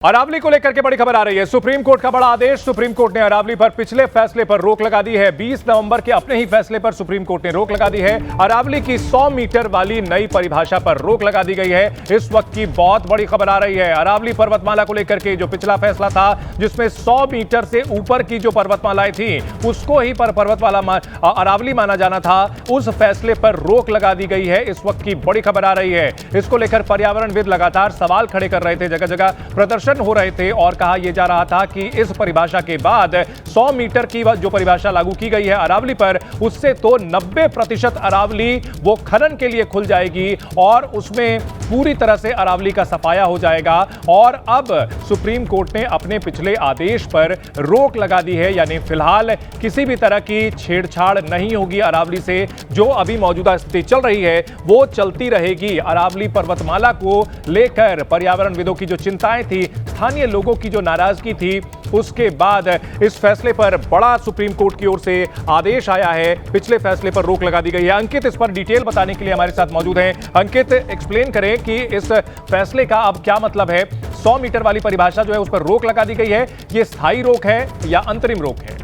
अरावली को लेकर के बड़ी खबर आ रही है। सुप्रीम कोर्ट का बड़ा आदेश। सुप्रीम कोर्ट ने अरावली पर पिछले फैसले पर रोक लगा दी है। 20 नवंबर के अपने ही फैसले पर सुप्रीम कोर्ट ने रोक लगा दी है। अरावली की 100 मीटर वाली नई परिभाषा पर रोक लगा दी गई है। इस वक्त की बहुत बड़ी खबर आ रही है। अरावली पर्वतमाला को लेकर के जो पिछला फैसला था, जिसमें 100 मीटर से ऊपर की जो पर्वतमालाएं थी उसको ही पर्वतमाला अरावली माना जाना था, उस फैसले पर रोक लगा दी गई है। इस वक्त की बड़ी खबर आ रही है। इसको लेकर पर्यावरणविद लगातार सवाल खड़े कर रहे थे, जगह जगह प्रदर्शन हो रहे थे और कहा यह जा रहा था कि इस परिभाषा के बाद 100 मीटर की जो परिभाषा लागू की गई है अरावली पर, उससे तो 90% अरावली वो खनन के लिए खुल जाएगी और उसमें पूरी तरह से अरावली का सफाया हो जाएगा। और अब सुप्रीम कोर्ट ने अपने पिछले आदेश पर रोक लगा दी है, यानी फिलहाल किसी भी तरह की छेड़छाड़ नहीं होगी अरावली से। जो अभी मौजूदा स्थिति चल रही है वो चलती रहेगी। अरावली पर्वतमाला को लेकर पर्यावरणविदों की जो चिंताएं थी, स्थानीय लोगों की जो नाराजगी थी, उसके बाद इस फैसले पर बड़ा सुप्रीम कोर्ट की ओर से आदेश आया है। पिछले फैसले पर रोक लगा दी गई है। अंकित इस पर डिटेल बताने के लिए हमारे साथ मौजूद हैं। अंकित, एक्सप्लेन करें कि इस फैसले का अब क्या मतलब है। 100 मीटर वाली परिभाषा जो है उस पर रोक लगा दी गई है, ये स्थायी रोक है या अंतरिम रोक है?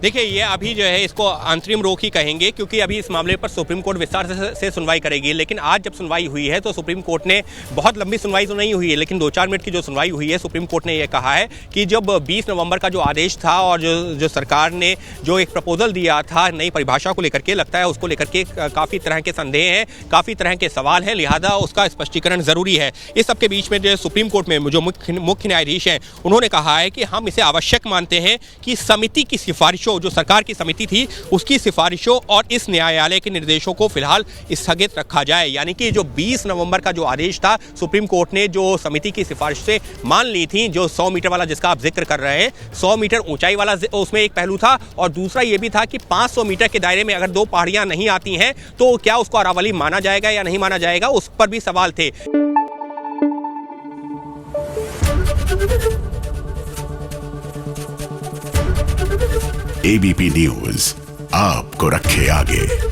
देखिए, ये अभी जो है इसको अंतरिम रोक ही कहेंगे, क्योंकि अभी इस मामले पर सुप्रीम कोर्ट विस्तार से सुनवाई करेगी। लेकिन आज जब सुनवाई हुई है तो सुप्रीम कोर्ट ने, बहुत लंबी सुनवाई तो नहीं हुई है लेकिन 2-4 मिनट की जो सुनवाई हुई है, सुप्रीम कोर्ट ने यह कहा है कि जब 20 नवंबर का जो आदेश था और जो सरकार ने जो एक प्रपोजल दिया था नई परिभाषा को लेकर के, लगता है उसको लेकर के काफ़ी तरह के संदेह हैं, काफ़ी तरह के सवाल हैं, लिहाजा उसका स्पष्टीकरण ज़रूरी है। इस सबके बीच में जो सुप्रीम कोर्ट में जो मुख्य न्यायाधीश हैं, उन्होंने कहा है कि हम इसे आवश्यक मानते हैं कि समिति की सिफारिशों, जो सरकार की समिति थी उसकी सिफारिशों और इस न्यायालय के निर्देशों को फिलहाल स्थगित रखा जाए। यानी कि जो 20 नवंबर का जो आदेश था, सुप्रीम कोर्ट ने जो समिति की सिफारिशें मान ली थी, जो 100 मीटर वाला जिसका आप जिक्र कर रहे हैं, 100 मीटर ऊंचाई वाला उसमें एक पहलू था, और दूसरा ये भी था कि 500 मीटर के दायरे में अगर 2 पहाड़ियां नहीं आती हैं तो क्या उसको अरावली माना जाएगा या नहीं माना जाएगा, उस पर भी सवाल थे। एबीपी न्यूज आपको रखे आगे।